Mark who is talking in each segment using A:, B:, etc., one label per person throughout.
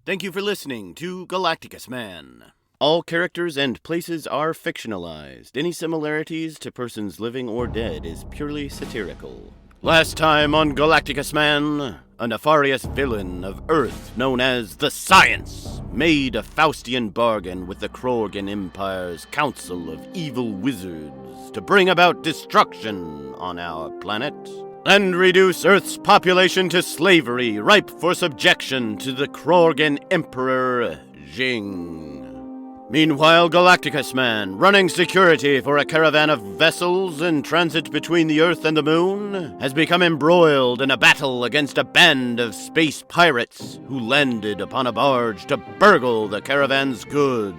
A: Thank you for listening to Galacticus-man. All characters and places are fictionalized. Any similarities to persons living or dead is purely satirical. Last time on Galacticus-man, a nefarious villain of Earth known as the Science made a Faustian bargain with the Krorgan Empire's council of evil wizards to bring about destruction on our planet and reduce Earth's population to slavery, ripe for subjection to the Krorgan Emperor Jing. Meanwhile, Galacticus-man, running security for a caravan of vessels in transit between the Earth and the Moon, has become embroiled in a battle against a band of space pirates who landed upon a barge to burgle the caravan's goods.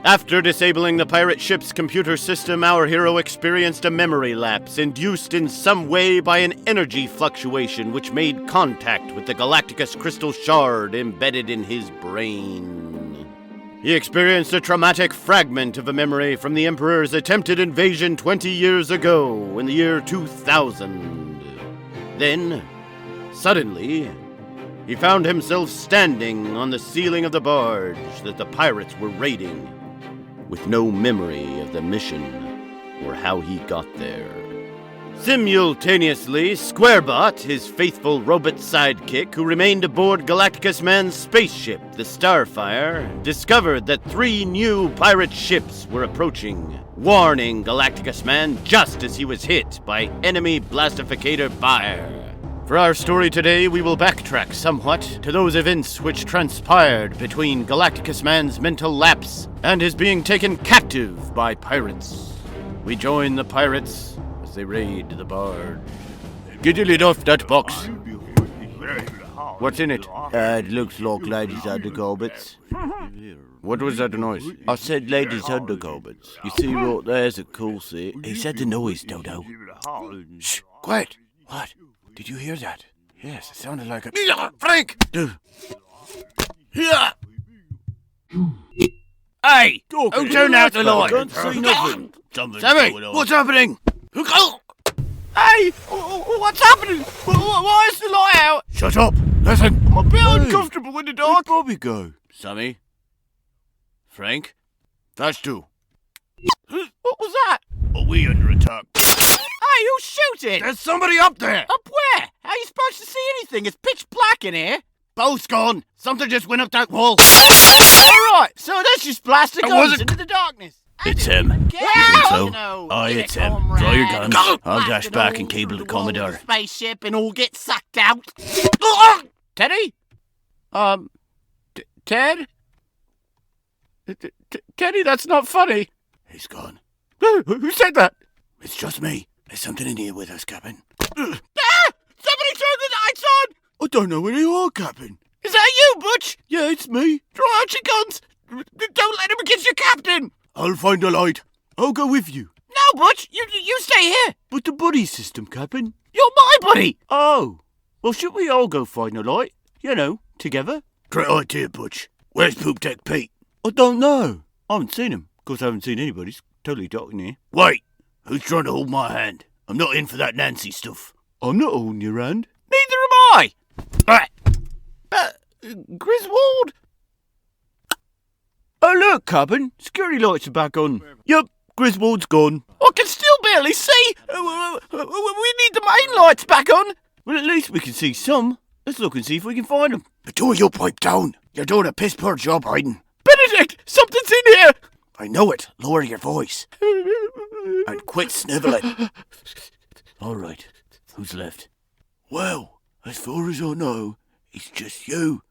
A: After disabling the pirate ship's computer system, our hero experienced a memory lapse induced in some way by an energy fluctuation which made contact with the Galacticus crystal shard embedded in his brain. He experienced a traumatic fragment of a memory from the Emperor's attempted invasion 20 years ago in the year 2000. Then, suddenly, he found himself standing on the ceiling of the barge that the pirates were raiding, with no memory of the mission or how he got there. Simultaneously, Squarebot, his faithful robot sidekick who remained aboard Galacticus-man's spaceship, the Starfire, discovered that 3 new pirate ships were approaching, warning Galacticus-man just as he was hit by enemy blastificator fire. For our story today, we will backtrack somewhat to those events which transpired between Galacticus-man's mental lapse and his being taken captive by pirates. We join the pirates as they raid the barge. Get your lid off that box. What's in it?
B: It looks like ladies' undergarments.
A: What was that noise?
B: I said ladies' undergarments. You see right there's a corset. He said the noise, Dodo.
A: Shh, quiet.
B: What? Did you hear that?
A: Yes, it sounded like a... Frank! Hey! Who turned out the light?
B: Can't see nothing.
A: Sammy, what's happening?
C: Hey! What's happening? Why is the light out?
A: Shut up! Listen!
C: I'm a bit uncomfortable in the dark.
B: Where'd Bobby go?
A: Sammy? Frank? That's 2.
C: What was that?
A: Are we under attack?
C: Hey, who's shooting?
A: There's somebody up there!
C: Up where? How are you supposed to see anything? It's pitch black in here.
A: Both gone! Something just went up that wall!
C: Alright, so that's just blasting
A: It
C: guns
A: wasn't-
C: into the darkness.
B: It's him.
C: You
B: think so? Aye, it's him. Draw your guns. I'll dash back and cable the commodore.
C: Spaceship and all get sucked out. Teddy? Ted? Teddy, that's not funny.
B: He's gone.
C: Who said that?
B: It's just me. There's something in here with us, Captain.
C: Somebody turn the lights on!
B: I don't know where you are, Captain.
C: Is that you, Butch?
B: Yeah, it's me.
C: Draw out your guns! Don't let him against your captain!
B: I'll find a light. I'll go with you.
C: No, Butch, you stay here!
B: But the buddy system, Captain.
C: You're my buddy!
B: Oh. Well, should we all go find a light? You know, together?
A: Great idea, Butch. Where's Poop Deck Pete?
B: I don't know. I haven't seen him. Of course, I haven't seen anybody. It's totally dark in here.
A: Wait! Who's trying to hold my hand? I'm not in for that Nancy stuff.
B: I'm not holding your hand.
C: Neither am I! Griswold?
B: Oh, look, Captain. Security lights are back on. Yep, Griswold's gone.
C: I can still barely see! We need the main lights back on!
B: Well, at least we can see some. Let's look and see if we can find them.
A: The 2 of you pipe down. You're doing a piss-poor job hiding.
C: Benedict! Something's in here!
A: I know it. Lower your voice. And quit snivelling.
B: All right. Who's left?
A: Well, as far as I know, it's just you,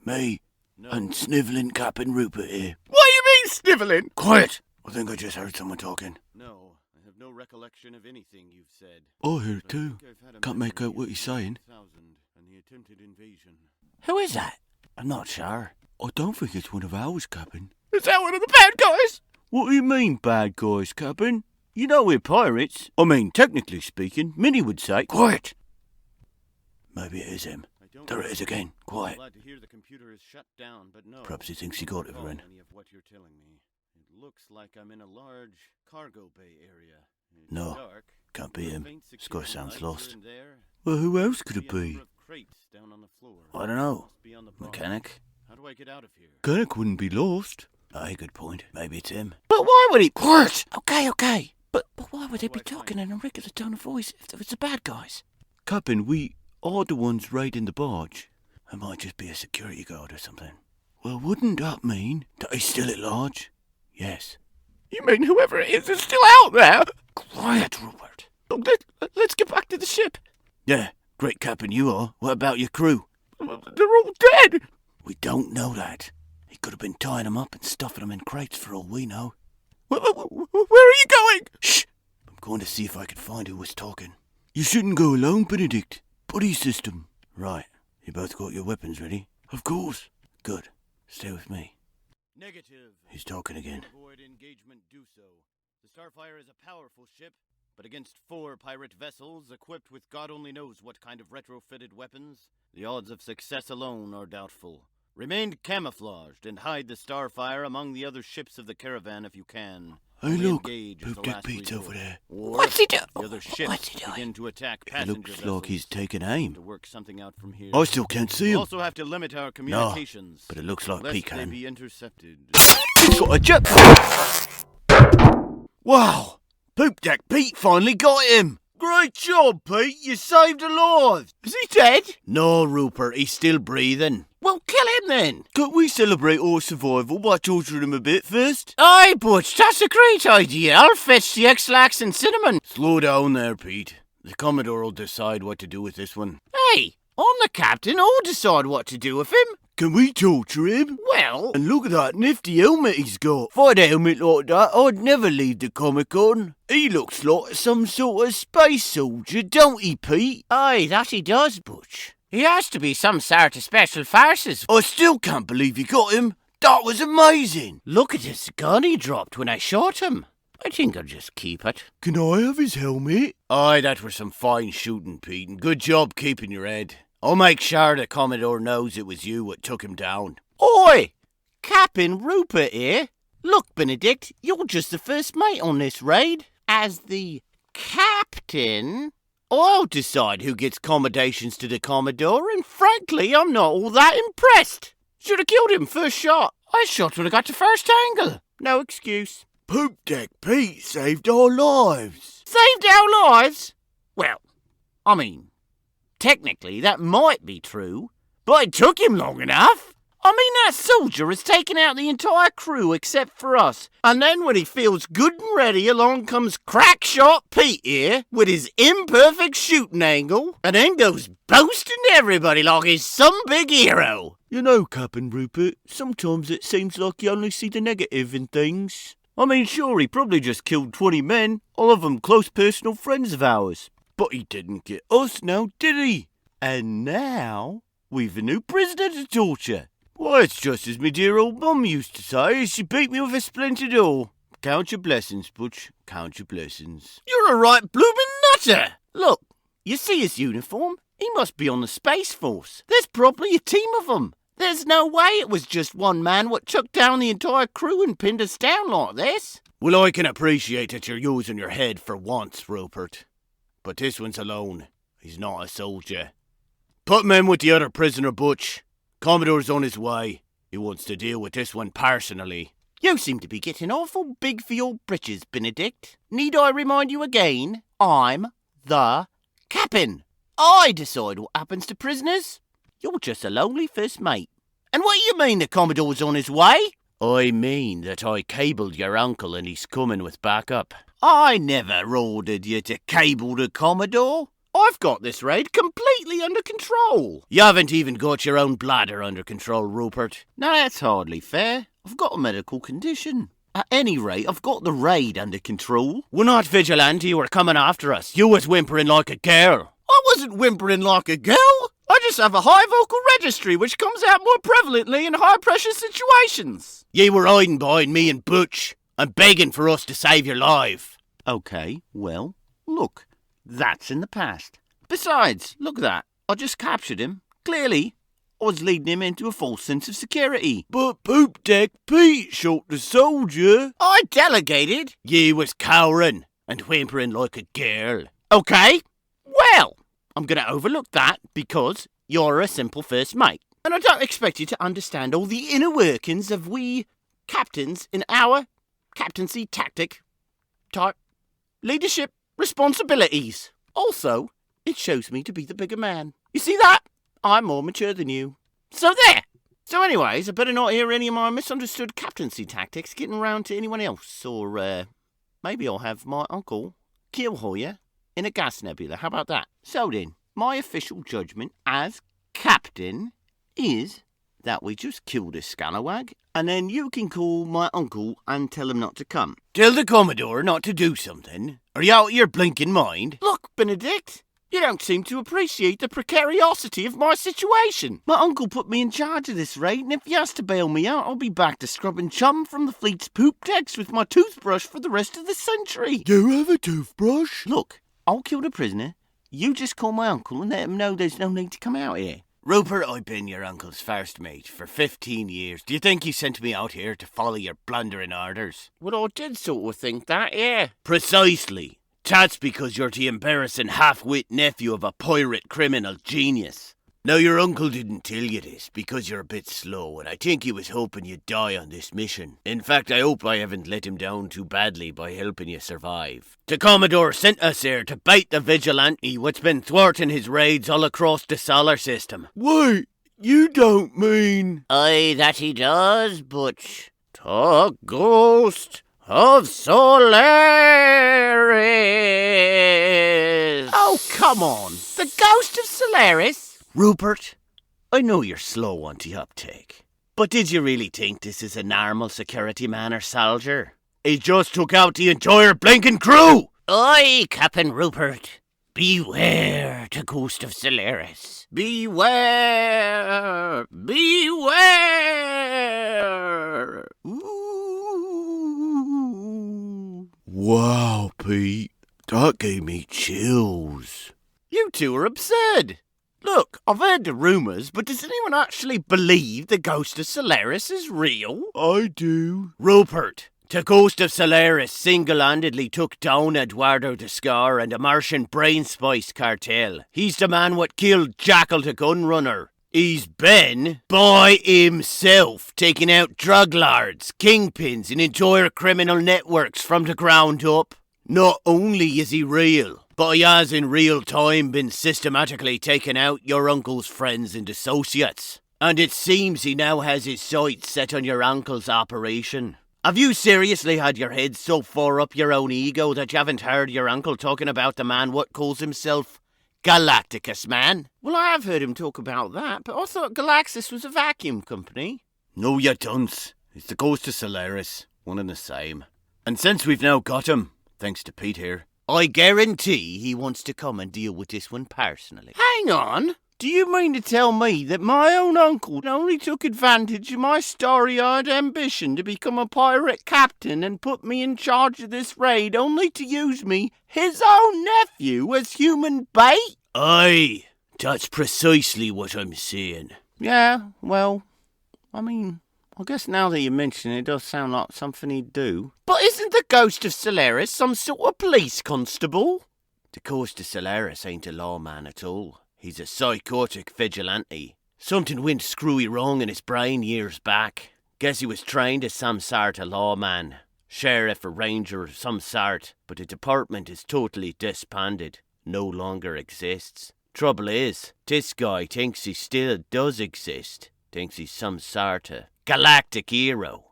A: me, and snivelling Captain Rupert here.
C: What do you mean, snivelling?
A: Quiet! I think I just heard someone talking.
D: No, I have no recollection of anything you've said.
B: I hear it too. Can't make out what he's saying.
D: And the attempted invasion.
C: Who is that?
B: I'm not sure. I don't think it's one of ours, Captain.
C: Is that one of the bad guys?
B: What do you mean, bad guys, Captain? You know we're pirates. I mean, technically speaking, Minnie would say...
A: Quiet! Maybe it is him. There it is again. Quiet.
D: Glad to hear the computer is shut down, but no.
B: Perhaps he thinks he got everyone.
D: Any of what you're telling me. It looks like I'm in a large cargo bay area. It's
B: No,
D: dark.
B: can't be him.
D: Faint
B: This guy
D: security
B: sounds
D: lights
B: lost.
D: here and there.
B: Well, who else could it
D: Maybe a
B: be?
D: number of crates down on the floor.
B: I don't know.
D: Must be on the bar.
B: Mechanic?
D: do I get out of here?
B: Kirk wouldn't be lost. Aye, good point. Maybe it's him.
C: But why would he... Quiet! Okay. But why would they be talking in a regular tone of voice if it was the bad guys?
B: Captain, we are the ones raiding the barge. It might just be a security guard or something. Well, wouldn't that mean that he's still at large? Yes.
C: You mean whoever it is still out there?
B: Quiet, Rupert.
C: Look, let's get back to the ship.
B: Yeah, great captain you are. What about your crew?
C: They're all dead.
B: We don't know that. He could have been tying them up and stuffing them in crates for all we know.
C: Where are you going?
B: Shh! I'm going to see if I can find who was talking. You shouldn't go alone, Benedict. Buddy system. Right. You both got your weapons ready? Of course. Good. Stay with me.
D: Negative.
B: He's talking again.
D: Avoid engagement, do so. The Starfire is a powerful ship, but against 4 pirate vessels equipped with God only knows what kind of retrofitted weapons, the odds of success alone are doubtful. Remain camouflaged and hide the Starfire among the other ships of the caravan if you can.
B: Hey,
D: Only
B: look.
D: engage as the
B: Poop Dick
D: last
B: Pete's
D: resort.
B: over there.
D: Or
C: What's he doing?
D: the other ships begin to attack
B: It
D: passenger
B: looks
D: vessels.
B: like he's taking
D: To
B: aim.
D: work something out from here.
B: I still can't see
D: We
B: him.
D: also have to limit our communications.
B: But it looks like
D: lest
B: Pete
D: they
B: can.
D: be intercepted.
B: He's got a jet. Wow! Poop Deck Pete finally got him! Great job, Pete! You saved a life!
C: Is he dead?
B: No, Rupert, he's still breathing.
C: Well, kill him then.
B: Can't we celebrate our survival by torturing him a bit first?
C: Aye, Butch, that's a great idea. I'll fetch the X-Lax and cinnamon.
B: Slow down there, Pete. The Commodore will decide what to do with this one.
C: Hey, I'm the captain. I'll decide what to do with him.
B: Can we torture him?
C: Well,
B: And look at that nifty helmet he's got. If I had a helmet like that, I'd never leave the Comic-Con. He looks like some sort of space soldier, don't he, Pete?
C: aye, that he does, Butch. He has to be some sort of special forces.
B: I still can't believe you got him. That was amazing.
C: Look at his gun he dropped when I shot him. I think I'll just keep it.
B: Can I have his helmet? Aye, that was some fine shooting, Pete, and good job keeping your head. I'll make sure the Commodore knows it was you what took him down.
C: Oi! Captain Rupert here. Look, Benedict, you're just the first mate on this raid. As the captain, I'll decide who gets commendations to the Commodore, and frankly, I'm not all that impressed. Should have killed him first shot. I shot when I got to first angle. No excuse.
B: Poop Deck Pete saved our lives.
C: Saved our lives? Well, I mean, technically that might be true, but it took him long enough. I mean, that soldier has taken out the entire crew except for us. And then when he feels good and ready, along comes Crackshot Pete here with his imperfect shooting angle, and then goes boasting to everybody like he's some big hero.
B: You know, Captain Rupert, sometimes it seems like you only see the negative in things. I mean, sure, he probably just killed 20 men, all of them close personal friends of ours. But he didn't get us now, did he? And now, we've a new prisoner to torture. Why, it's just as me dear old mum used to say as she beat me with a splintered oar. Count your blessings, Butch. Count your blessings.
C: You're a right bloomin' nutter. Look, you see his uniform? He must be on the Space Force. There's probably a team of them. There's no way it was just one man what took down the entire crew and pinned us down like this.
B: Well, I can appreciate that you're using your head for once, Rupert. But this one's alone. He's not a soldier. Put him in with the other prisoner, Butch. Commodore's on his way. He wants to deal with this one personally.
C: You seem to be getting awful big for your britches, Benedict. Need I remind you again? I'm the captain. I decide what happens to prisoners. You're just a lonely first mate. And what do you mean the Commodore's on his way?
B: I mean that I cabled your uncle and he's coming with backup.
C: I never ordered you to cable the Commodore. I've got this raid completely under control.
B: You haven't even got your own bladder under control, Rupert.
C: Now that's hardly fair. I've got a medical condition. At any rate, I've got the raid under control.
B: We're not vigilante, you were coming after us. You was whimpering like a girl.
C: I wasn't whimpering like a girl. I just have a high vocal registry which comes out more prevalently in high-pressure situations.
B: Ye were hiding behind me and Butch and begging for us to save your life.
C: Okay, well, look, that's in the past. Besides, look at that. I just captured him. Clearly, I was leading him into a false sense of security.
B: But Poop Deck Pete shot the soldier.
C: I delegated.
B: Ye was cowering and whimpering like a girl.
C: Okay, well, I'm going to overlook that because you're a simple first mate. And I don't expect you to understand all the inner workings of we captains in our captaincy tactic type leadership responsibilities. Also, it shows me to be the bigger man. You see that? I'm more mature than you. So there! So anyways, I better not hear any of my misunderstood captaincy tactics getting round to anyone else, or maybe I'll have my uncle kill Hoya in a gas nebula. How about that? So then, my official judgment as captain is that we just kill this scalawag, and then you can call my uncle and tell him not to come.
B: Tell the Commodore not to do something? Are you out of your blinking mind?
C: Look, Benedict, you don't seem to appreciate the precariosity of my situation. My uncle put me in charge of this raid, and if he has to bail me out, I'll be back to scrubbing chum from the fleet's poop decks with my toothbrush for the rest of the century.
B: You have a toothbrush?
C: Look, I'll kill the prisoner. You just call my uncle and let him know there's no need to come out here.
B: Rupert, I've been your uncle's first mate for 15 years. Do you think he sent me out here to follow your blundering orders?
C: Well, I did sort of think that, yeah.
B: Precisely. That's because you're the embarrassing half-wit nephew of a pirate criminal genius. Now, your uncle didn't tell you this because you're a bit slow, and I think he was hoping you'd die on this mission. In fact, I hope I haven't let him down too badly by helping you survive. The Commodore sent us here to bait the vigilante what's been thwarting his raids all across the solar system.
A: Wait, you don't mean...
C: Aye, that he does, but... The Ghost of Solaris! Oh, come on! The Ghost of Solaris?
B: Rupert, I know you're slow on the uptake, but did you really think this is a normal security man or soldier? He just took out the entire blinking crew!
C: Aye, Captain Rupert. Beware the Ghost of Solaris. Beware! Beware! Ooh.
A: Wow, Pete, that gave me chills.
C: You two are absurd. Look, I've heard the rumours, but does anyone actually believe the Ghost of Solaris is real?
A: I do.
B: Rupert, the Ghost of Solaris single-handedly took down Eduardo de Scar and the Martian brain spice cartel. He's the man what killed Jackal the Gunrunner. He's been, by himself, taking out drug lords, kingpins and entire criminal networks from the ground up. Not only is he real, but he has in real time been systematically taking out your uncle's friends and associates. And it seems he now has his sights set on your uncle's operation. Have you seriously had your head so far up your own ego that you haven't heard your uncle talking about the man what calls himself Galacticus-man?
C: Well, I have heard him talk about that, but I thought Galaxis was a vacuum company.
B: No, you dunce. It's the Ghost of Solaris, one and the same. And since we've now got him, thanks to Pete here, I guarantee he wants to come and deal with this one personally.
C: Hang on! Do you mean to tell me that my own uncle only took advantage of my starry-eyed ambition to become a pirate captain and put me in charge of this raid only to use me, his own nephew, as human bait?
B: Aye, that's precisely what I'm saying.
C: Yeah, well, I mean, I guess now that you mention it, it does sound like something he'd do. But isn't the Ghost of Solaris some sort of police constable?
B: The Ghost of Solaris ain't a lawman at all. He's a psychotic vigilante. Something went screwy wrong in his brain years back. Guess he was trained as some sort of lawman. Sheriff or ranger of some sort. But the department is totally disbanded. No longer exists. Trouble is, this guy thinks he still does exist. Thinks he's some sort of galactic hero.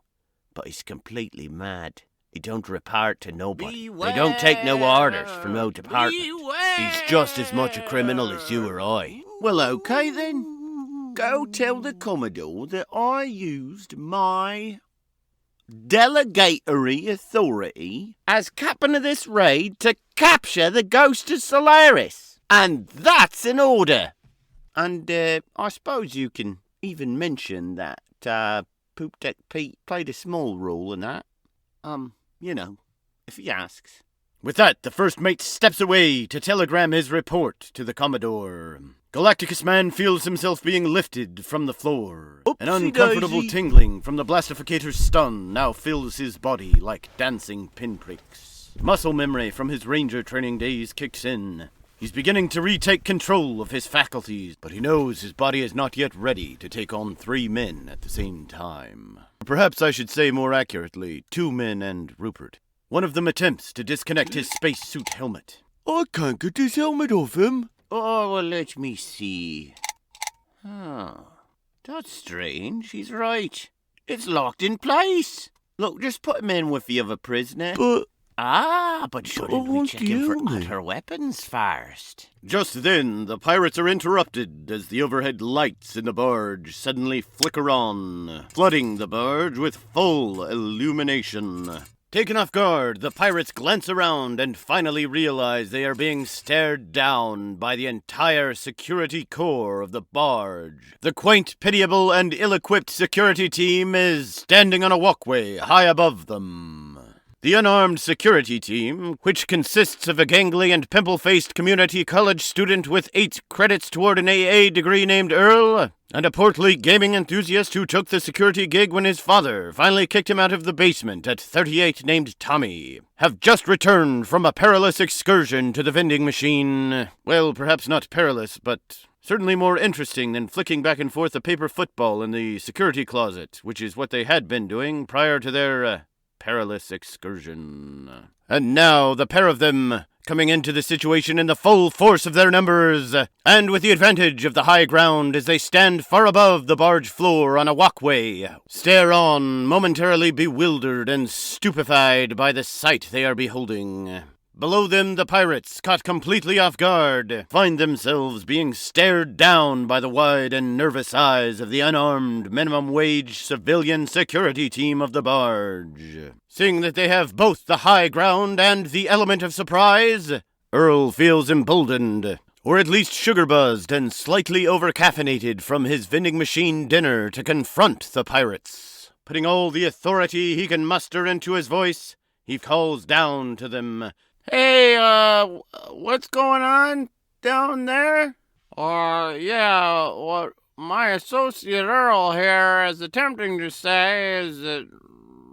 B: But he's completely mad. He don't report to nobody. They don't take no orders from no department. He's just as much a criminal as you or I.
C: Well, okay then. Go tell the Commodore that I used my delegatory authority as captain of this raid to capture the Ghost of Solaris. And that's in order. And I suppose you can even mention that Poop Deck Pete played a small role in that. You know, if he asks.
A: With that, the first mate steps away to telegram his report to the Commodore. Galacticus-man feels himself being lifted from the floor. An uncomfortable tingling from the blastificator's stun now fills his body like dancing pinpricks. Muscle memory from his ranger training days kicks in. He's beginning to retake control of his faculties, but he knows his body is not yet ready to take on 3 men at the same time. Perhaps I should say more accurately, 2 men and Rupert. One of them attempts to disconnect his spacesuit helmet.
B: I can't get his helmet off him.
C: Oh, well, let me see. Oh, that's strange. He's right. It's locked in place. Look, just put him in with the other prisoner.
B: But
C: But shouldn't we check him for other weapons first?
A: Just then, the pirates are interrupted as the overhead lights in the barge suddenly flicker on, flooding the barge with full illumination. Taken off guard, the pirates glance around and finally realize they are being stared down by the entire security corps of the barge. The quaint, pitiable, and ill-equipped security team is standing on a walkway high above them. The unarmed security team, which consists of a gangly and pimple-faced community college student with 8 credits toward an AA degree named Earl, and a portly gaming enthusiast who took the security gig when his father finally kicked him out of the basement at 38 named Tommy, have just returned from a perilous excursion to the vending machine. Well, perhaps not perilous, but certainly more interesting than flicking back and forth a paper football in the security closet, which is what they had been doing prior to their, perilous excursion. And now the pair of them, coming into the situation in the full force of their numbers, and with the advantage of the high ground as they stand far above the barge floor on a walkway, stare on, momentarily bewildered and stupefied by the sight they are beholding. Below them, the pirates, caught completely off guard, find themselves being stared down by the wide and nervous eyes of the unarmed minimum-wage civilian security team of the barge. Seeing that they have both the high ground and the element of surprise, Earl feels emboldened, or at least sugar-buzzed and slightly over-caffeinated from his vending machine dinner to confront the pirates. Putting all the authority he can muster into his voice, he calls down to them,
C: Hey, what's going on down there? Yeah, what my associate Earl here is attempting to say is that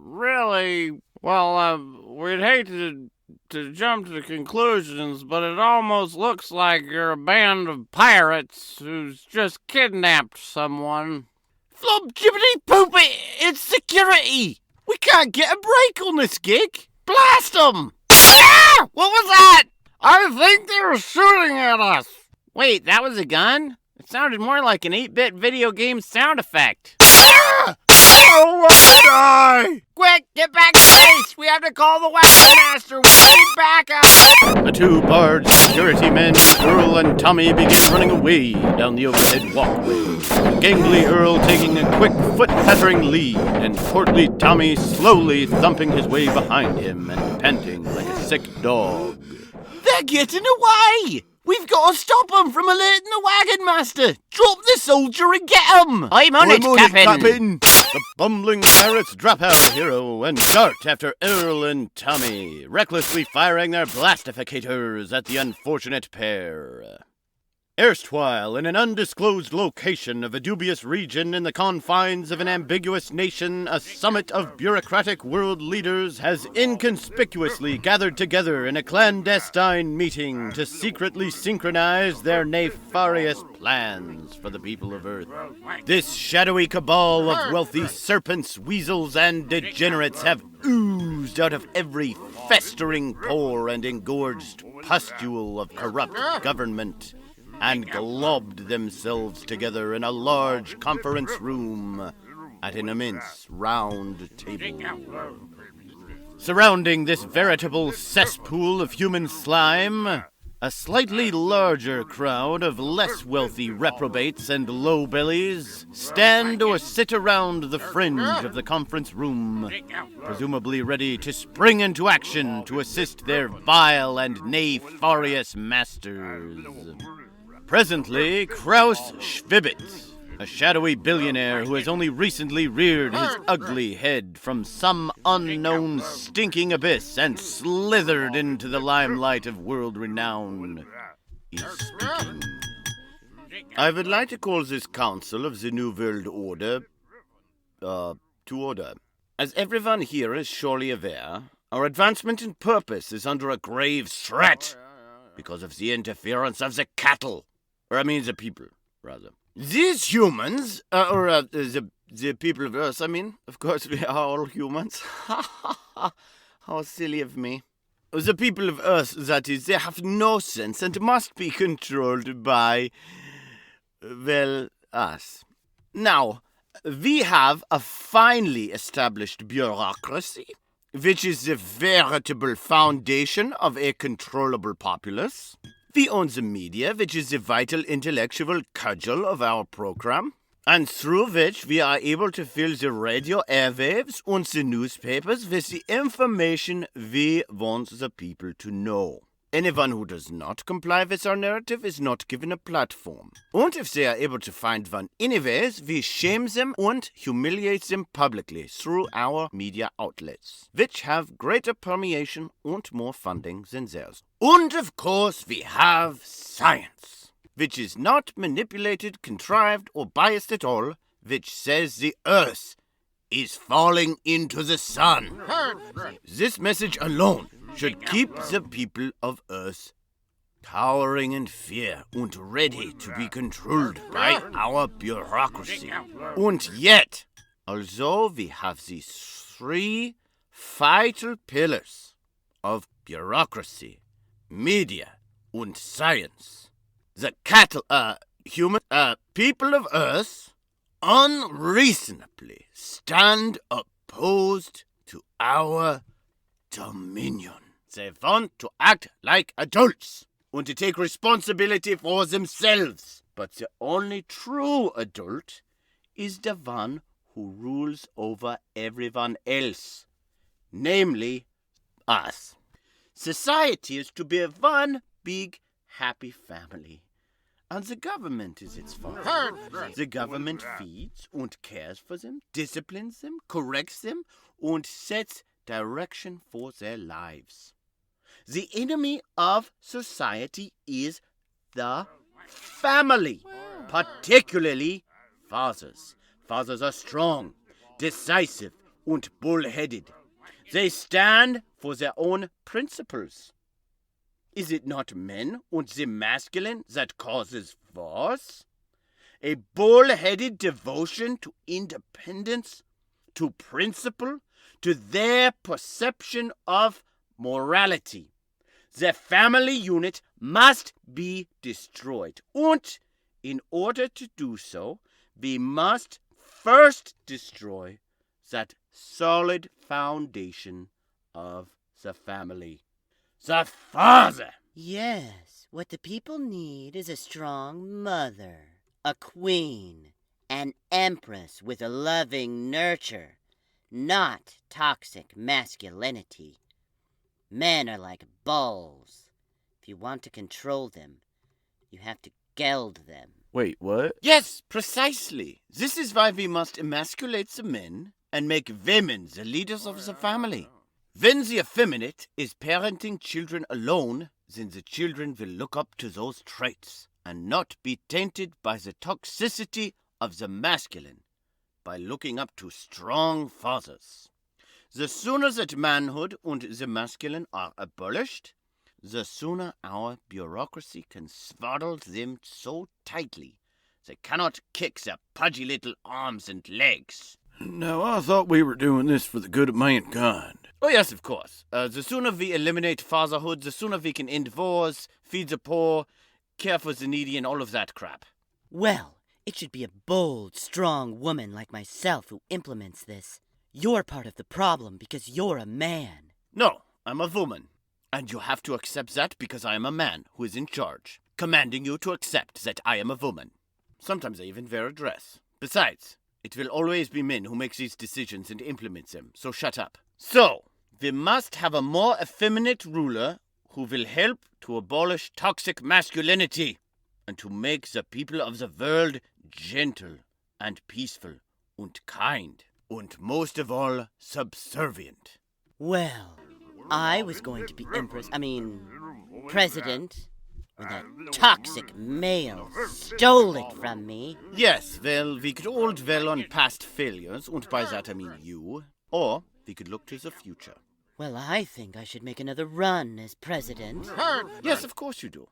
C: really, we'd hate to jump to conclusions, but it almost looks like you're a band of pirates who's just kidnapped someone. Flub jibbity poopy, it's security! We can't get a break on this gig! Blast 'em! Ah! What was that? I think they were shooting at us. Wait, that was a gun? It sounded more like an 8-bit video game sound effect. Ah! Oh, die! Quick, get back to base! We have to call the weapon master! We need backup!
A: The 2 barge security men, Earl and Tommy, begin running away down the overhead walkway. Gangly Earl taking a quick foot-pattering lead, and portly Tommy slowly thumping his way behind him and panting like a sick dog.
C: They're getting away! We've got to stop them from alerting the wagon master! Drop the soldier and get them! I'm on it, Captain!
A: The bumbling pirates drop out a hero and dart after Earl and Tommy, recklessly firing their blastificators at the unfortunate pair. Erstwhile, in an undisclosed location of a dubious region in the confines of an ambiguous nation, a summit of bureaucratic world leaders has inconspicuously gathered together in a clandestine meeting to secretly synchronize their nefarious plans for the people of Earth. This shadowy cabal of wealthy serpents, weasels, and degenerates have oozed out of every festering pore and engorged pustule of corrupt government, and globbed themselves together in a large conference room at an immense round table. Surrounding this veritable cesspool of human slime, a slightly larger crowd of less wealthy reprobates and low bellies stand or sit around the fringe of the conference room, presumably ready to spring into action to assist their vile and nefarious masters. Presently, Kraus Schwibitz, a shadowy billionaire who has only recently reared his ugly head from some unknown stinking abyss and slithered into the limelight of world renown, is speaking. I would like to call this council of the New World Order, to order. As everyone here is surely aware, our advancement in purpose is under a grave threat. because of the interference of the cattle. Or I mean the people, rather. These humans, the people of Earth, I mean, of course we are all humans. How silly of me. The people of Earth, that is, they have no sense and must be controlled by, well, us. Now, we have a finely established bureaucracy, which is the veritable foundation of a controllable populace. We own the media, which is the vital intellectual cudgel of our program, and through which we are able to fill the radio airwaves and the newspapers with the information we want the people to know. Anyone who does not comply with our narrative is not given a platform. And if they are able to find one anyways, we shame them and humiliate them publicly through our media outlets, which have greater permeation and more funding than theirs. And of course we have science, which is not manipulated, contrived, or biased at all, which says the Earth is falling into the sun. This message alone should keep the people of Earth cowering in fear and ready to be controlled by our bureaucracy. And yet, although we have these three vital pillars of bureaucracy, media, and science, the people of Earth unreasonably stand opposed to our dominion. They want to act like adults and to take responsibility for themselves. But the only true adult is the one who rules over everyone else, namely us. Society is to be one big happy family, and the government is its father. The government feeds and cares for them, disciplines them, corrects them, and sets direction for their lives. The enemy of society is the family, particularly fathers. Fathers are strong, decisive, and bull-headed. They stand for their own principles. Is it not men and the masculine that causes wars? A bull-headed devotion to independence, to principle, to their perception of morality. The family unit must be destroyed. And in order to do so, we must first destroy that solid foundation of the family. The father!
E: Yes, what the people need is a strong mother, a queen, an empress with a loving nurture, not toxic masculinity. Men are like bulls. If you want to control them, you have to geld them.
B: Wait, what?
A: Yes, precisely. This is why we must emasculate the men and make women the leaders of the family. When the effeminate is parenting children alone, then the children will look up to those traits and not be tainted by the toxicity of the masculine by looking up to strong fathers. The sooner that manhood and the masculine are abolished, the sooner our bureaucracy can swaddle them so tightly they cannot kick their pudgy little arms and legs.
B: Now, I thought we were doing this for the good of mankind.
A: Oh yes, of course. The sooner we eliminate fatherhood, the sooner we can end wars, feed the poor, care for the needy, and all of that crap.
E: Well, it should be a bold, strong woman like myself who implements this. You're part of the problem because you're a man.
A: No, I'm a woman. And you have to accept that because I am a man who is in charge, commanding you to accept that I am a woman. Sometimes I even wear a dress. Besides, it will always be men who make these decisions and implement them, so shut up. So, we must have a more effeminate ruler who will help to abolish toxic masculinity and to make the people of the world gentle and peaceful and kind and most of all subservient.
E: Well, I was going to be president, when that toxic male stole it from me.
A: Yes, well, we could all dwell on past failures, and by that I mean you, or we could look to the future.
E: Well, I think I should make another run as president.
A: Yes, of course you do.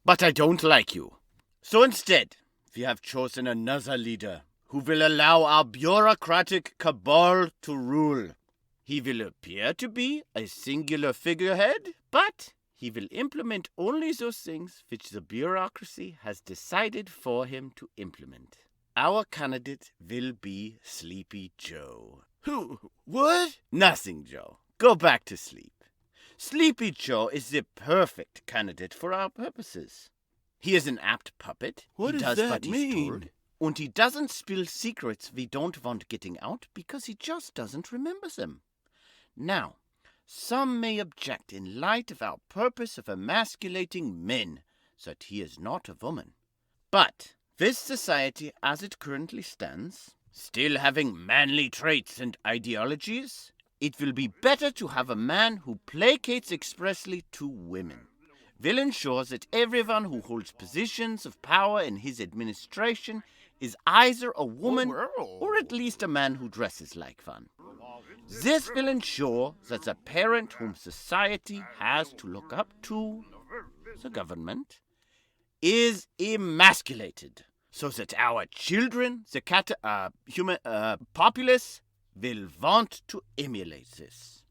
A: But I don't like you. So instead, we have chosen another leader who will allow our bureaucratic cabal to rule. He will appear to be a singular figurehead, but he will implement only those things which the bureaucracy has decided for him to implement. Our candidate will be Sleepy Joe.
B: Who? What?
A: Nothing, Joe. Go back to sleep. Sleepy Joe is the perfect candidate for our purposes. He is an apt puppet.
B: What
A: He
B: does
A: does
B: that
A: what he's
B: mean?
A: told. And he doesn't spill secrets we don't want getting out because he just doesn't remember them. Now, some may object in light of our purpose of emasculating men that he is not a woman. But this society as it currently stands, still having manly traits and ideologies, it will be better to have a man who placates expressly to women. Will ensure that everyone who holds positions of power in his administration is either a woman or at least a man who dresses like one. This will ensure that the parent whom society has to look up to, the government, is emasculated, so that our children, the human populace, will want to emulate this.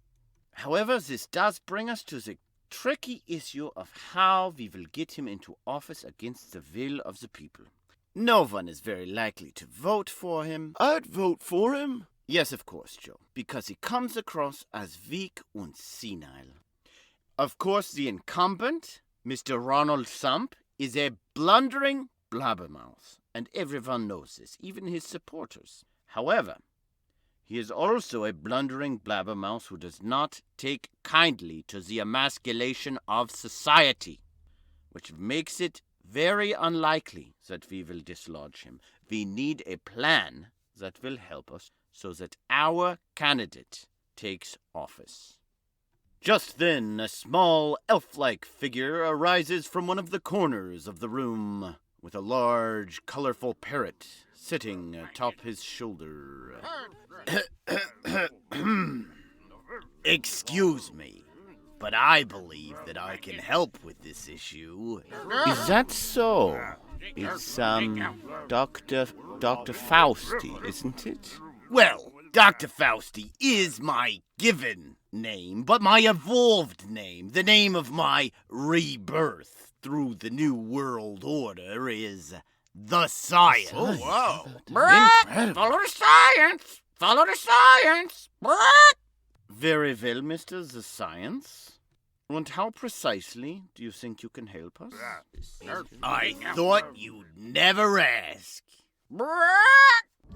A: However, this does bring us to the tricky issue of how we will get him into office against the will of the people. No one is very likely to vote for him.
B: I'd vote for him.
A: Yes, of course, Joe, because he comes across as weak and senile. Of course, the incumbent, Mr. Ronald Sump, is a blundering blabbermouth, and everyone knows this, even his supporters. However, he is also a blundering blabbermouth who does not take kindly to the emasculation of society, which makes it very unlikely that we will dislodge him. We need a plan that will help us so that our candidate takes office. Just then, a small elf-like figure arises from one of the corners of the room, with a large, colorful parrot sitting atop his shoulder. Excuse me, but I believe that I can help with this issue.
B: Is that so? It's, Dr. Fausti, isn't it?
A: Well, Dr. Fausti is my given name, but my evolved name, the name of my rebirth through the New World Order, is the Science.
B: Oh, wow.
C: Incredible. Follow the science! Follow the science!
A: Very well, Mr. The Science. And how precisely do you think you can help us? I thought you'd never ask.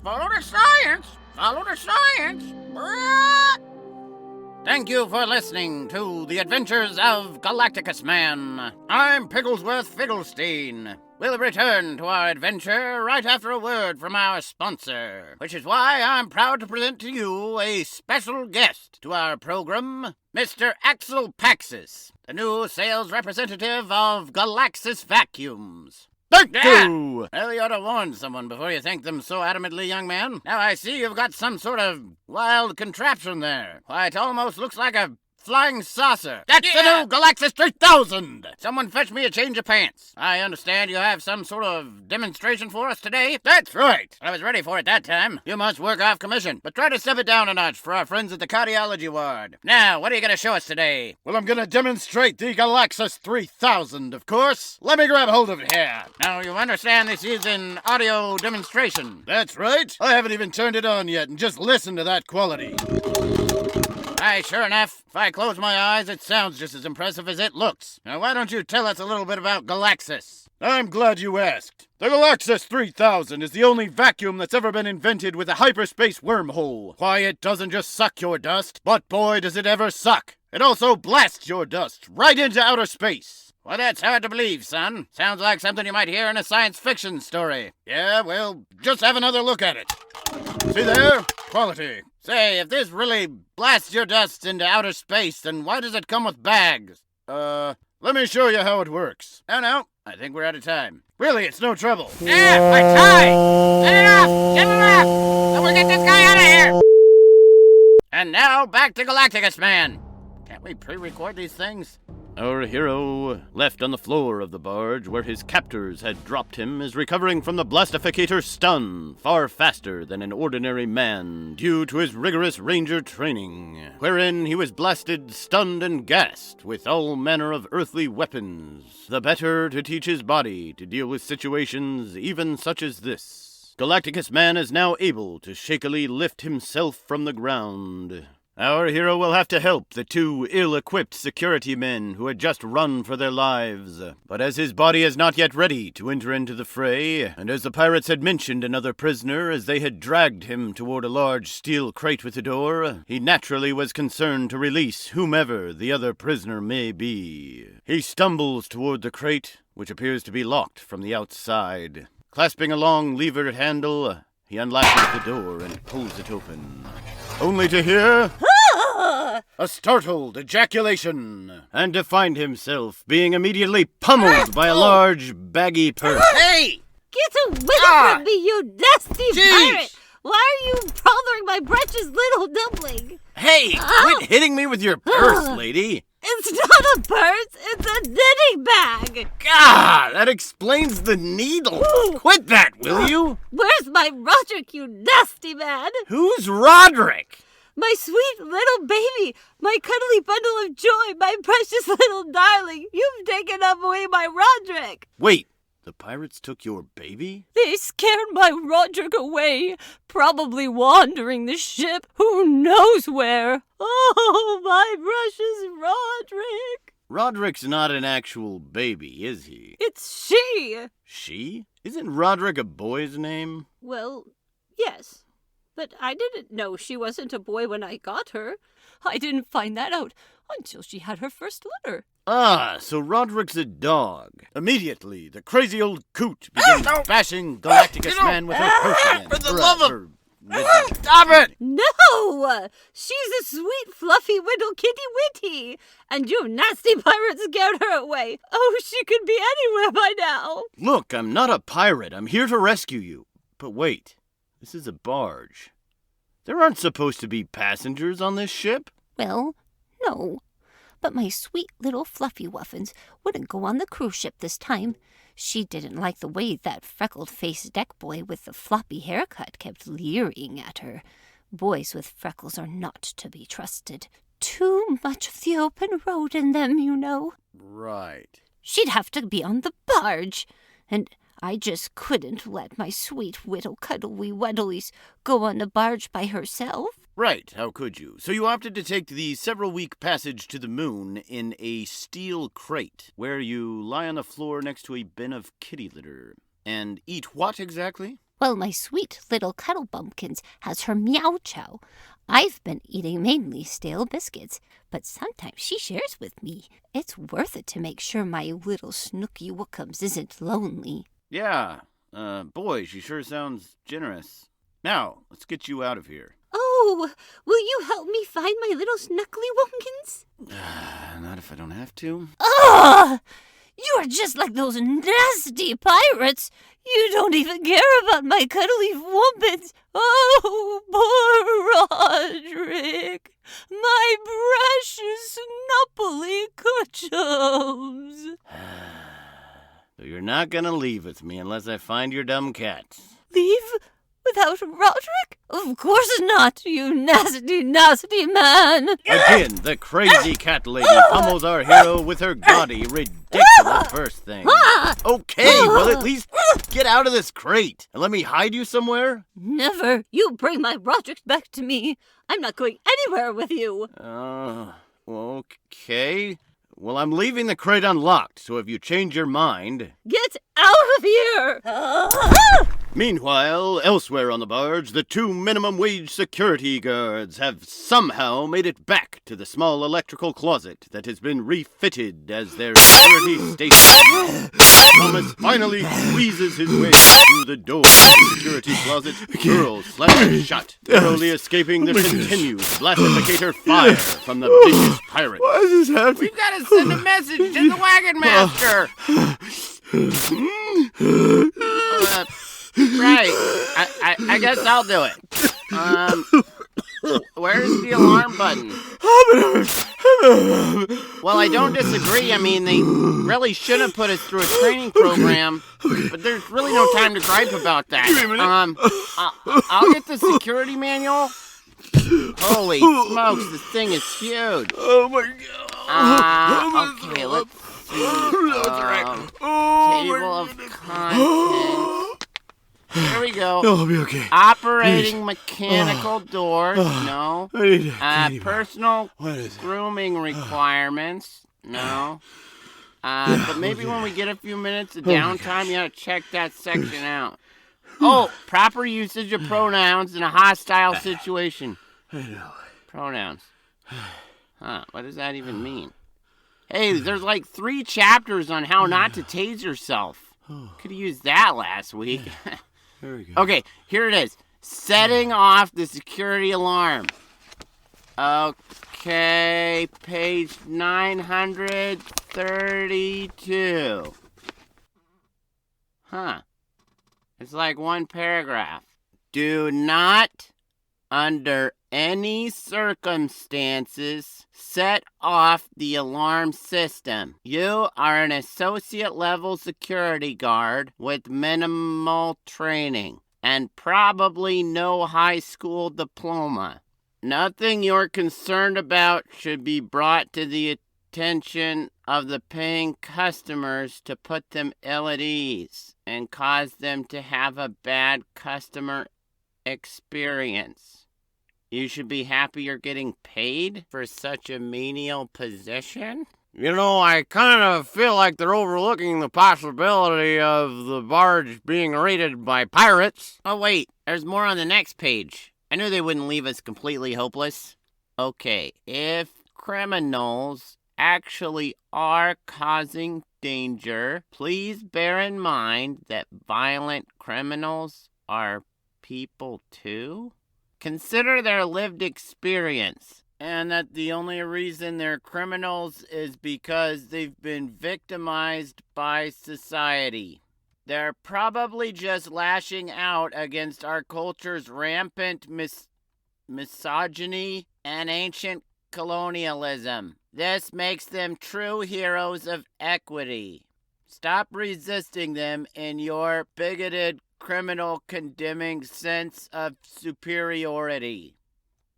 C: Follow the science! Follow the science! Thank you for listening to The Adventures of Galacticus-man. I'm Pigglesworth Figglestein. We'll return to our adventure right after a word from our sponsor, which is why I'm proud to present to you a special guest to our program, Mr. Axel Paxis, the new sales representative of Galaxis Vacuums.
A: Thank you!
C: Well, you ought to warn someone before you thank them so adamantly, young man. Now I see you've got some sort of wild contraption there. Why, it almost looks like a flying saucer. That's the new Galaxis 3000! Someone fetch me a change of pants. I understand you have some sort of demonstration for us today? That's right. I was ready for it that time. You must work off commission, but try to step it down a notch for our friends at the cardiology ward. Now, what are you going to show us today?
A: Well, I'm going to demonstrate the Galaxis 3000, of course. Let me grab hold of it here.
C: Now, you understand this is an audio demonstration.
A: That's right. I haven't even turned it on yet, and just listen to that quality.
C: Aye, sure enough. If I close my eyes, it sounds just as impressive as it looks. Now, why don't you tell us a little bit about Galaxis?
A: I'm glad you asked. The Galaxis 3000 is the only vacuum that's ever been invented with a hyperspace wormhole. Why, it doesn't just suck your dust, but boy, does it ever suck. It also blasts your dust right into outer space.
C: Well, that's hard to believe, son. Sounds like something you might hear in a science fiction story.
A: Yeah, well, just have another look at it. See there? Quality.
C: Say, if this really blasts your dust into outer space, then why does it come with bags?
A: Let me show you how it works.
C: No, I think we're out of time.
A: Really, it's no trouble.
C: Yeah, my tie! Set it off! Get it off! So we'll get this guy out of here! And now, back to Galacticus-man. Can't we pre-record these things?
A: Our hero, left on the floor of the barge where his captors had dropped him, is recovering from the blastificator's stun far faster than an ordinary man due to his rigorous ranger training, wherein he was blasted, stunned, and gassed with all manner of earthly weapons, the better to teach his body to deal with situations even such as this. Galacticus-man is now able to shakily lift himself from the ground. Our hero will have to help the two ill-equipped security men who had just run for their lives. But as his body is not yet ready to enter into the fray, and as the pirates had mentioned another prisoner as they had dragged him toward a large steel crate with a door, he naturally was concerned to release whomever the other prisoner may be. He stumbles toward the crate, which appears to be locked from the outside. Clasping a long levered handle, he unlatches the door and pulls it open, only to hear a startled ejaculation, and to find himself being immediately pummeled by a large, baggy purse.
C: Hey!
F: Get away from me, you nasty pirate! Why are you bothering my precious little dumpling?
A: Hey, quit hitting me with your purse, lady!
F: It's not a purse, it's a knitting bag!
A: God, that explains the needle! Quit that, will you?
F: Where's my Roderick, you nasty man?
A: Who's Roderick?
F: My sweet little baby, my cuddly bundle of joy, my precious little darling. You've taken away my Roderick.
A: Wait, the pirates took your baby?
F: They scared my Roderick away, probably wandering the ship, who knows where. Oh, my precious Roderick.
A: Roderick's not an actual baby, is he?
F: It's she.
A: She? Isn't Roderick a boy's name?
F: Well, yes. But I didn't know she wasn't a boy when I got her. I didn't find that out until she had her first litter.
A: Ah, so Roderick's a dog. Immediately, the crazy old coot begins bashing Galacticus-man with her purse again.
C: For the love of...
A: Her-
C: Stop it!
F: No! She's a sweet, fluffy little kitty witty, and you nasty pirates scared her away. Oh, she could be anywhere by now.
A: Look, I'm not a pirate. I'm here to rescue you. But wait, this is a barge. There aren't supposed to be passengers on this ship.
G: Well, no. But my sweet little Fluffy Wuffins wouldn't go on the cruise ship this time. She didn't like the way that freckled-faced deck boy with the floppy haircut kept leering at her. Boys with freckles are not to be trusted. Too much of the open road in them, you know.
A: Right.
G: She'd have to be on the barge. And I just couldn't let my sweet little cuddly weddlies go on the barge by herself.
A: Right, how could you? So you opted to take the several-week passage to the moon in a steel crate, where you lie on the floor next to a bin of kitty litter. And eat what exactly?
G: Well, my sweet little cuddle bumpkins has her meow chow. I've been eating mainly stale biscuits, but sometimes she shares with me. It's worth it to make sure my little Snooky Wookums isn't lonely.
A: Yeah, boy, she sure sounds generous. Now, let's get you out of here.
F: Oh, will you help me find my little snuggly wonkins?
A: Not if I don't have to.
G: Ugh! You are just like those nasty pirates. You don't even care about my cuddly wompins. Oh, poor Roderick. My precious snupply cuchums.
A: So you're not gonna leave with me unless I find your dumb cats.
G: Leave without Roderick? Of course not, you nasty, nasty man.
A: Again, the crazy cat lady pummels our hero with her gaudy, ridiculous first thing. Okay, well at least get out of this crate and let me hide you somewhere.
F: Never. You bring my Roderick back to me. I'm not going anywhere with you.
A: Okay. Well, I'm leaving the crate unlocked, so if you change your mind...
F: Get out of here!
A: Meanwhile, elsewhere on the barge, the two minimum wage security guards have somehow made it back to the small electrical closet that has been refitted as their security station. Thomas finally squeezes his way through the door of the security closet. Girl slams shut, narrowly escaping the continued blastificator fire from the vicious pirate.
B: Why is this happening?
C: We've got to send a message to the wagon master. Right. I guess I'll do it. Where's the alarm button? Well, I don't disagree. I mean, they really should have put us through a training program, but there's really no time to gripe about that. I'll get the security manual. Holy smokes, this thing is huge.
B: Oh my god.
C: Okay, let's see. Table of contents. Here we go.
B: I'll be okay.
C: Operating mechanical doors. No.
B: I need a
C: Personal
B: What is it?
C: grooming requirements. No. But maybe when we get a few minutes of downtime, you gotta check that section out. Oh, proper usage of pronouns in a hostile situation.
B: I know.
C: Pronouns. Huh, what does that even mean? Hey, there's like 3 chapters on how not to tase yourself. Could have used that last week.
B: There we go.
C: Okay, here it is. Setting off the security alarm. Okay, page 932. Huh. It's like one paragraph. Do not, under any circumstances, set off the alarm system. You are an associate level security guard with minimal training and probably no high school diploma. Nothing you're concerned about should be brought to the attention of the paying customers to put them ill at ease and cause them to have a bad customer experience. You should be happy you're getting paid for such a menial position?
D: You know, I kind of feel like they're overlooking the possibility of the barge being raided by pirates.
C: Oh wait, there's more on the next page. I knew they wouldn't leave us completely hopeless. Okay, if criminals actually are causing danger, please bear in mind that violent criminals are people too. Consider their lived experience, and that the only reason they're criminals is because they've been victimized by society. They're probably just lashing out against our culture's rampant misogyny and ancient colonialism. This makes them true heroes of equity. Stop resisting them in your bigoted, criminal condemning sense of superiority.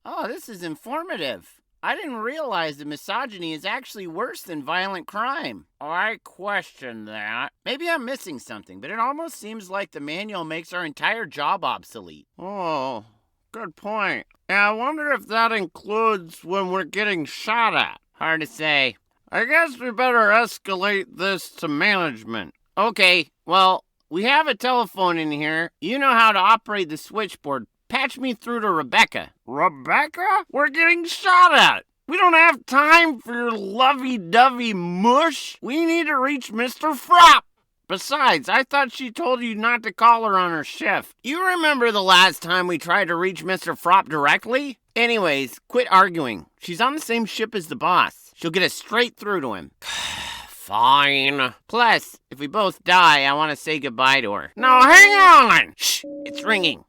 C: Oh, this is informative. I didn't realize that misogyny is actually worse than violent crime. I question that. Maybe I'm missing something, but it almost seems like the manual makes our entire job obsolete.
D: Oh, good point. Yeah, I wonder if that includes when we're getting shot at.
C: Hard to say.
D: I guess we better escalate this to management.
C: Okay, well, we have a telephone in here. You know how to operate the switchboard. Patch me through to Rebecca.
D: Rebecca? We're getting shot at. We don't have time for your lovey-dovey mush. We need to reach Mr. Frop. Besides, I thought she told you not to call her on her shift.
C: You remember the last time we tried to reach Mr. Frop directly? Anyways, quit arguing. She's on the same ship as the boss. She'll get us straight through to him.
D: Fine.
C: Plus, if we both die, I want to say goodbye to her.
D: No, hang on!
C: Shh, it's ringing.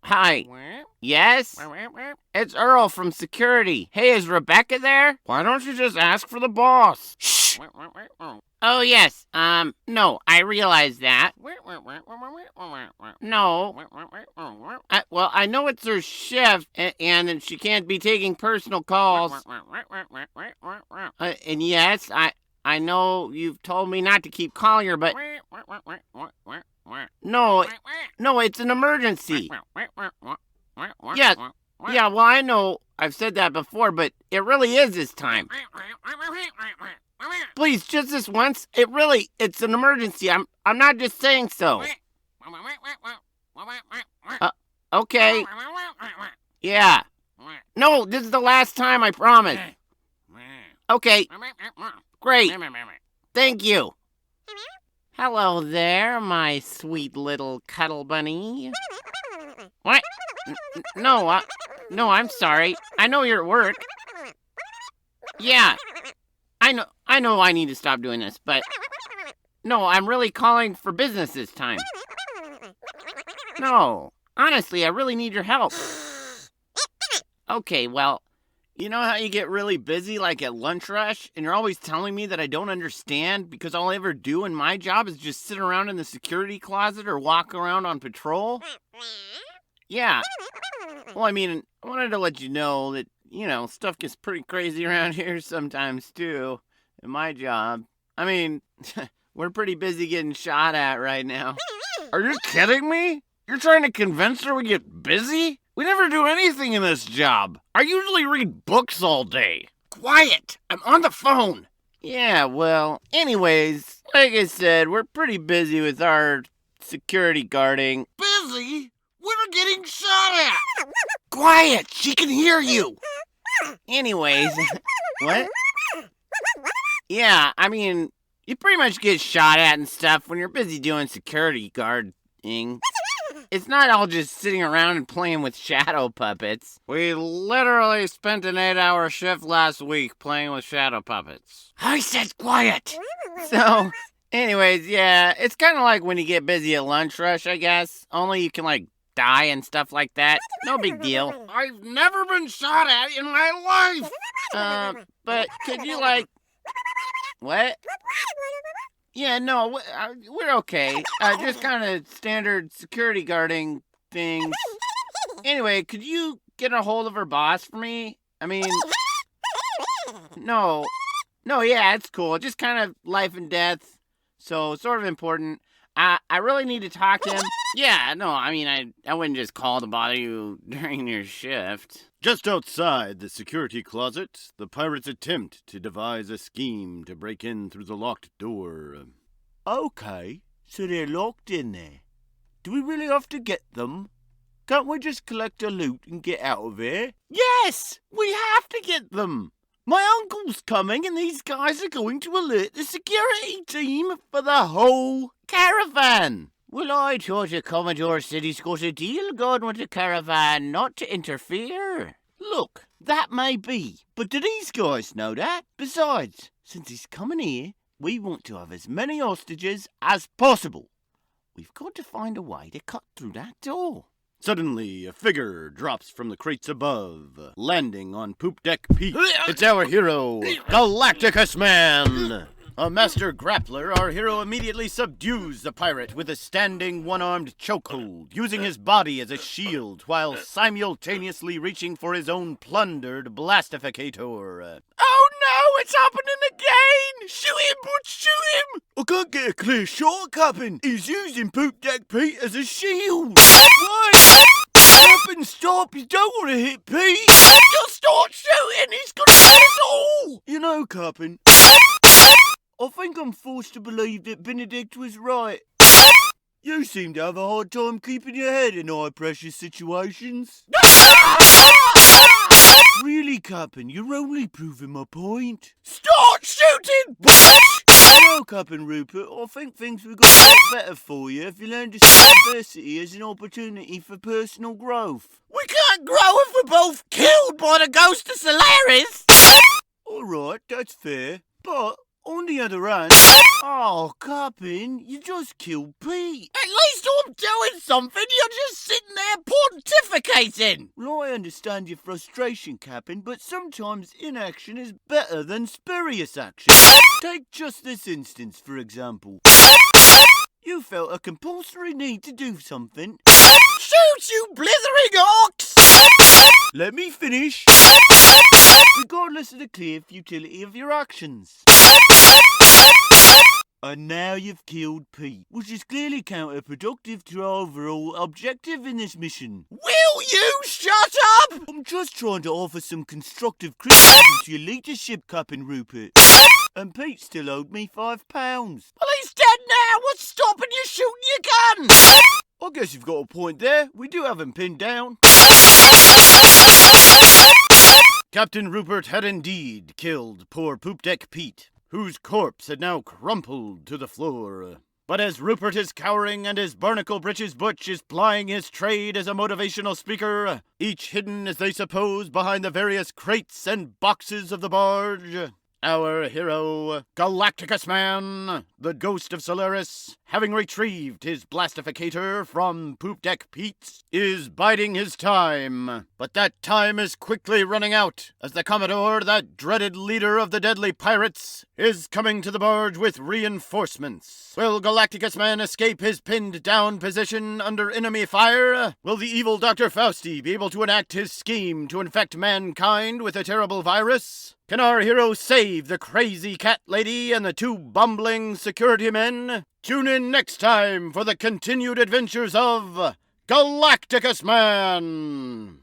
C: Hi. Yes? It's Earl from security. Hey, is Rebecca there?
D: Why don't you just ask for the boss?
C: Shh. Oh, yes. No, I realize that. No. Well, I know it's her shift, and she can't be taking personal calls. And yes, I know you've told me not to keep calling her, but... No, it's an emergency. Yeah, well, I know I've said that before, but it really is this time. Please, just this once. It's an emergency. I'm not just saying so. Okay. Yeah. No, this is the last time, I promise. Okay. Great. Thank you. Hello there, my sweet little cuddle bunny. What? No, I'm sorry. I know you're at work. Yeah. I know I need to stop doing this, but... No, I'm really calling for business this time. No, honestly, I really need your help. Okay, well, You know how you get really busy, like at lunch rush, and you're always telling me that I don't understand because all I ever do in my job is just sit around in the security closet or walk around on patrol? Yeah. Well, I mean, I wanted to let you know that, stuff gets pretty crazy around here sometimes, too, in my job. I mean, we're pretty busy getting shot at right now. Are you kidding me? You're trying to convince her we get busy? We never do anything in this job. I usually read books all day. Quiet! I'm on the phone! Yeah, well, anyways, like I said, we're pretty busy with our security guarding. Busy? We're getting shot at! Quiet! She can hear you! Anyways, what? Yeah, I mean, you pretty much get shot at and stuff when you're busy doing security guarding. It's not all just sitting around and playing with shadow puppets. We literally spent an 8-hour shift last week playing with shadow puppets. I said quiet! So, anyways, yeah, it's kind of like when you get busy at lunch rush, I guess. Only you can, die and stuff like that. No big deal. I've never been shot at in my life! But could you, what? Yeah, no, we're okay. Just kind of standard security guarding things. Anyway, could you get a hold of her boss for me? I mean, no, yeah, it's cool. Just kind of life and death, so sort of important. I really need to talk to him. Yeah, no, I mean, I wouldn't just call to bother you during your shift.
A: Just outside the security closet, the pirates attempt to devise a scheme to break in through the locked door.
B: Okay, so they're locked in there. Do we really have to get them? Can't we just collect our loot and get out of here?
C: Yes, we have to get them. My uncle's coming and these guys are going to alert the security team for the whole caravan. Well, I thought the Commodore said he's got a deal going with the caravan not to interfere. Look, that may be, but do these guys know that? Besides, since he's coming here, we want to have as many hostages as possible. We've got to find a way to cut through that door.
A: Suddenly, a figure drops from the crates above, landing on Poop Deck Pete. It's our hero, Galacticus-man! A master grappler, our hero immediately subdues the pirate with a standing one-armed chokehold, using his body as a shield while simultaneously reaching for his own plundered blastificator.
C: Oh no, it's happening again! Shoot him, but shoot him!
B: I can't get a clear shot, Captain. He's using Poop Deck Pete as a shield.
C: What?
B: Captain, stop. You don't want to hit Pete.
C: Just start shooting, he's gonna hit us all!
B: You know, Captain, I think I'm forced to believe that Benedict was right. You seem to have a hard time keeping your head in high-pressure situations. Really, Captain, you're only proving my point.
C: Start shooting, bitch!
B: No, Captain Rupert, I think things would go a lot better for you if you learned to see adversity as an opportunity for personal growth.
C: We can't grow if we're both killed by the Ghost of Solaris!
B: All right, that's fair, but on the other hand, oh, Captain, you just killed Pete.
C: At least I'm doing something, you're just sitting there pontificating!
B: Well, I understand your frustration, Captain, but sometimes inaction is better than spurious action. Take just this instance, for example. You felt a compulsory need to do something.
C: Shoot, you blithering ox!
B: Let me finish. Regardless of the clear futility of your actions. And now you've killed Pete, which is clearly counterproductive to our overall objective in this mission.
C: Will you shut up?
B: I'm just trying to offer some constructive criticism to your leadership, Captain Rupert. And Pete still owed me £5.
C: Well, he's dead now. What's stopping you shooting your gun?
B: I guess you've got a point there. We do have him pinned down.
A: Captain Rupert had indeed killed poor Poop Deck Pete, whose corpse had now crumpled to the floor. But as Rupert is cowering and his barnacle breeches Butch is plying his trade as a motivational speaker, each hidden as they suppose behind the various crates and boxes of the barge,
D: Our hero, Galacticus-man, the Ghost of Solaris, having retrieved his blastificator from Poop Deck Pete's, is biding his time. But that time is quickly running out, as the Commodore, that dreaded leader of the deadly pirates, is coming to the barge with reinforcements. Will Galacticus-man escape his pinned down position under enemy fire? Will the evil Dr. Fausti be able to enact his scheme to infect mankind with a terrible virus? Can our hero save the crazy cat lady and the two bumbling security men? Tune in next time for the continued adventures of Galacticus-man!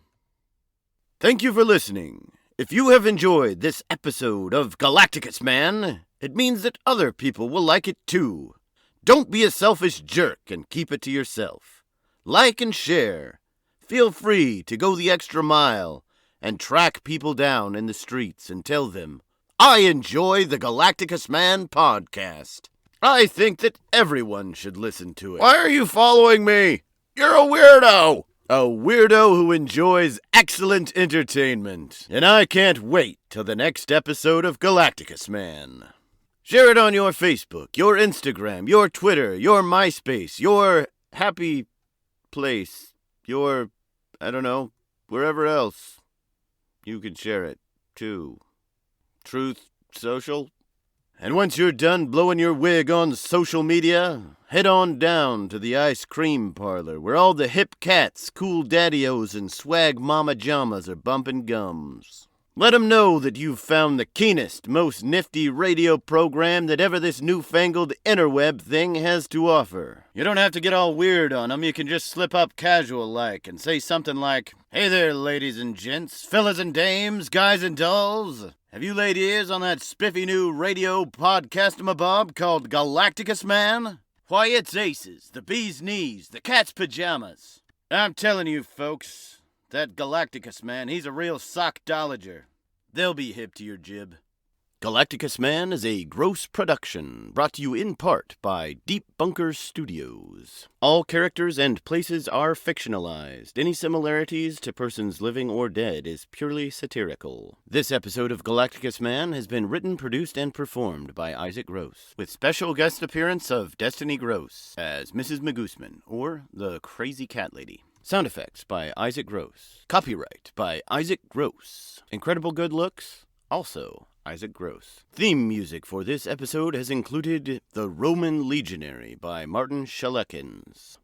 A: Thank you for listening. If you have enjoyed this episode of Galacticus-man, it means that other people will like it too. Don't be a selfish jerk and keep it to yourself. Like and share. Feel free to go the extra mile and track people down in the streets and tell them, I enjoy the Galacticus-man podcast. I think that everyone should listen to it.
B: Why are you following me? You're a weirdo!
A: A weirdo who enjoys excellent entertainment. And I can't wait till the next episode of Galacticus-man. Share it on your Facebook, your Instagram, your Twitter, your MySpace, your happy place, your, I don't know, wherever else. You can share it, too. Truth Social. And once you're done blowing your wig on social media, head on down to the ice cream parlor where all the hip cats, cool daddy-os, and swag mama jamas are bumping gums. Let 'em know that you've found the keenest, most nifty radio program that ever this newfangled interweb thing has to offer.
D: You don't have to get all weird on them. You can just slip up casual-like and say something like, Hey there, ladies and gents, fellas and dames, guys and dolls. Have you laid ears on that spiffy new radio podcast-a-mabob called Galacticus-man? Why, it's aces, the bee's knees, the cat's pajamas. I'm telling you, folks, that Galacticus-man, he's a real sockdologer. They'll be hip to your jib.
A: Galacticus-man is a gross production, brought to you in part by Deep Bunker Studios. All characters and places are fictionalized. Any similarities to persons living or dead is purely satirical. This episode of Galacticus-man has been written, produced, and performed by Isaac Gross, with special guest appearance of Destiny Gross as Mrs. Magooseman, or the Crazy Cat Lady. Sound effects by Isaac Gross. Copyright by Isaac Gross. Incredible good looks, also Isaac Gross. Theme music for this episode has included The Roman Legionary by Martin Schalekins.